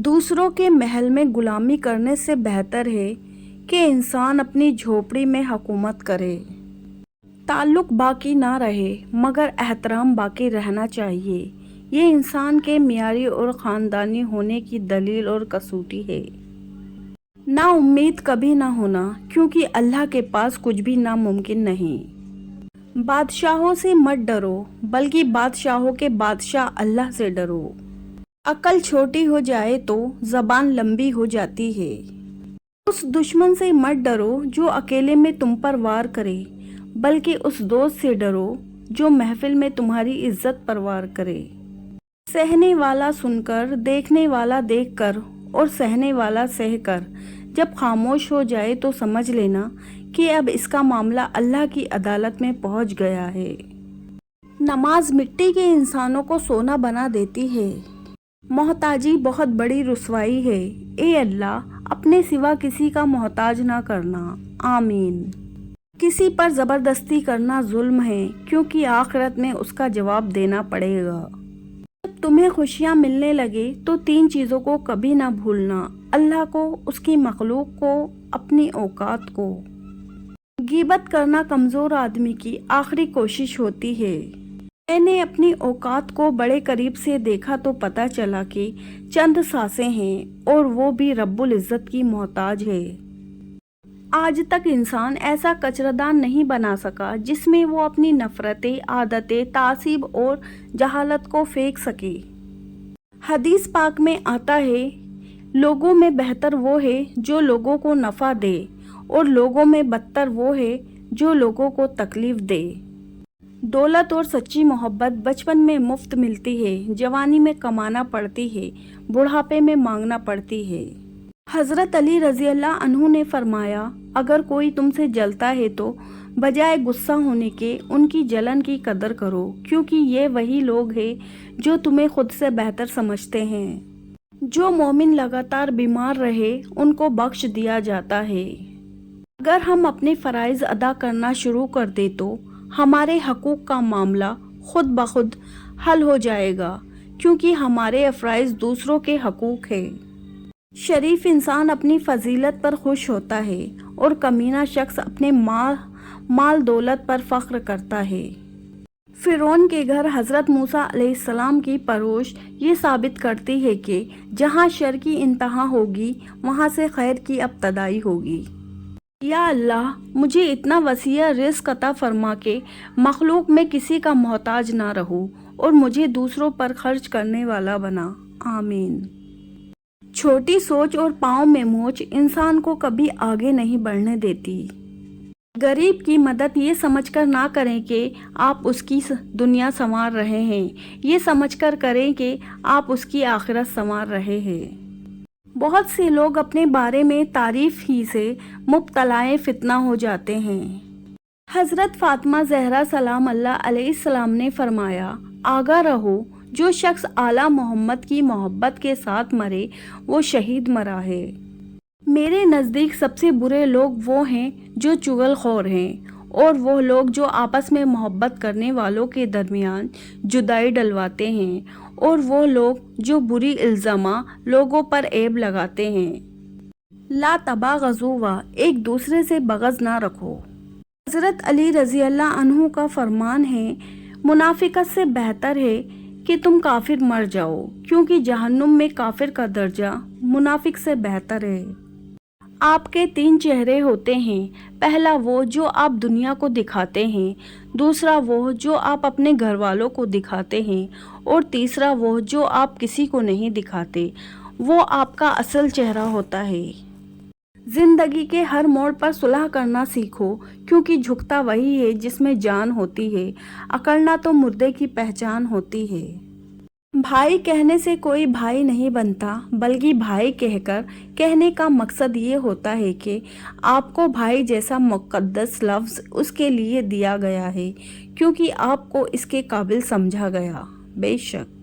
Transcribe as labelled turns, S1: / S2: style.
S1: دوسروں کے محل میں غلامی کرنے سے بہتر ہے کہ انسان اپنی جھوپڑی میں حکومت کرے۔ تعلق باقی نہ رہے مگر احترام باقی رہنا چاہیے۔ یہ انسان کے معیاری اور خاندانی ہونے کی دلیل اور کسوٹی ہے۔ نا امید کبھی نہ ہونا، کیونکہ اللہ کے پاس کچھ بھی ناممکن نہیں۔ بادشاہوں سے مت ڈرو بلکہ بادشاہوں کے بادشاہ اللہ سے ڈرو۔ عقل چھوٹی ہو جائے تو زبان لمبی ہو جاتی ہے۔ اس دشمن سے مت ڈرو جو اکیلے میں تم پر وار کرے، بلکہ اس دوست سے ڈرو جو محفل میں تمہاری عزت پر وار کرے۔ سہنے والا سن کر، دیکھنے والا دیکھ کر اور سہنے والا سہ کر جب خاموش ہو جائے تو سمجھ لینا کہ اب اس کا معاملہ اللہ کی عدالت میں پہنچ گیا ہے۔ نماز مٹی کے انسانوں کو سونا بنا دیتی ہے۔ محتاجی بہت بڑی رسوائی ہے۔ اے اللہ، اپنے سوا کسی کا محتاج نہ کرنا۔ آمین۔ کسی پر زبردستی کرنا ظلم ہے، کیونکہ آخرت میں اس کا جواب دینا پڑے گا۔ جب تمہیں خوشیاں ملنے لگے تو 3 چیزوں کو کبھی نہ بھولنا: اللہ کو، اس کی مخلوق کو، اپنی اوقات کو۔ غیبت کرنا کمزور آدمی کی آخری کوشش ہوتی ہے۔ میں نے اپنی اوقات کو بڑے قریب سے دیکھا تو پتہ چلا کہ چند سانسیں ہیں اور وہ بھی رب العزت کی محتاج ہے۔ آج تک انسان ایسا کچرا دان نہیں بنا سکا جس میں وہ اپنی نفرتیں، عادتیں، تعصب اور جہالت کو پھینک سکے۔ حدیث پاک میں آتا ہے، لوگوں میں بہتر وہ ہے جو لوگوں کو نفع دے اور لوگوں میں بدتر وہ ہے جو لوگوں کو تکلیف دے۔ دولت اور سچی محبت بچپن میں مفت ملتی ہے، جوانی میں کمانا پڑتی ہے، بڑھاپے میں مانگنا پڑتی ہے۔ حضرت علی رضی اللہ عنہ نے فرمایا، اگر کوئی تم سے جلتا ہے تو بجائے غصہ ہونے کے ان کی جلن کی قدر کرو، کیونکہ یہ وہی لوگ ہیں جو تمہیں خود سے بہتر سمجھتے ہیں۔ جو مومن لگاتار بیمار رہے ان کو بخش دیا جاتا ہے۔ اگر ہم اپنے فرائض ادا کرنا شروع کر دیں تو ہمارے حقوق کا معاملہ خود بخود حل ہو جائے گا، کیونکہ ہمارے افرائض دوسروں کے حقوق ہیں۔ شریف انسان اپنی فضیلت پر خوش ہوتا ہے اور کمینہ شخص اپنے مال دولت پر فخر کرتا ہے۔ فرعون کے گھر حضرت موسیٰ علیہ السلام کی پرورش یہ ثابت کرتی ہے کہ جہاں شر کی انتہا ہوگی وہاں سے خیر کی ابتدائی ہوگی۔ یا اللہ، مجھے اتنا وسیع رزق عطا فرما کہ مخلوق میں کسی کا محتاج نہ رہوں اور مجھے دوسروں پر خرچ کرنے والا بنا۔ آمین۔ چھوٹی سوچ اور پاؤں میں موچ انسان کو کبھی آگے نہیں بڑھنے دیتی۔ غریب کی مدد یہ سمجھ کر نہ کریں کہ آپ اس کی دنیا سنوار رہے ہیں، یہ سمجھ کر کریں کہ آپ اس کی آخرت سنوار رہے ہیں۔ بہت سے لوگ اپنے بارے میں تعریف ہی سے مبتلائے فتنہ ہو جاتے ہیں۔ حضرت فاطمہ زہرا سلام اللہ علیہ السلام نے فرمایا، آگاہ رہو، جو شخص اعلیٰ محمد کی محبت کے ساتھ مرے وہ شہید مرا ہے۔ میرے نزدیک سب سے برے لوگ وہ ہیں جو چغل خور ہیں، اور وہ لوگ جو آپس میں محبت کرنے والوں کے درمیان جدائی ڈلواتے ہیں، اور وہ لوگ جو بری الزامہ لوگوں پر عیب لگاتے ہیں۔ لا تباغضوا، ایک دوسرے سے بغض نہ رکھو۔ حضرت علی رضی اللہ عنہ کا فرمان ہے، منافقت سے بہتر ہے کہ تم کافر مر جاؤ، کیونکہ جہنم میں کافر کا درجہ منافق سے بہتر ہے۔ آپ کے 3 چہرے ہوتے ہیں، پہلا وہ جو آپ دنیا کو دکھاتے ہیں، دوسرا وہ جو آپ اپنے گھر والوں کو دکھاتے ہیں، اور تیسرا وہ جو آپ کسی کو نہیں دکھاتے، وہ آپ کا اصل چہرہ ہوتا ہے۔ زندگی کے ہر موڑ پر صلح کرنا سیکھو، کیونکہ جھکتا وہی ہے جس میں جان ہوتی ہے، اکڑنا تو مردے کی پہچان ہوتی ہے۔ بھائی کہنے سے کوئی بھائی نہیں بنتا، بلکہ بھائی کہہ کر کہنے کا مقصد یہ ہوتا ہے کہ آپ کو بھائی جیسا مقدس لفظ اس کے لیے دیا گیا ہے، کیونکہ آپ کو اس کے قابل سمجھا گیا۔ بے شک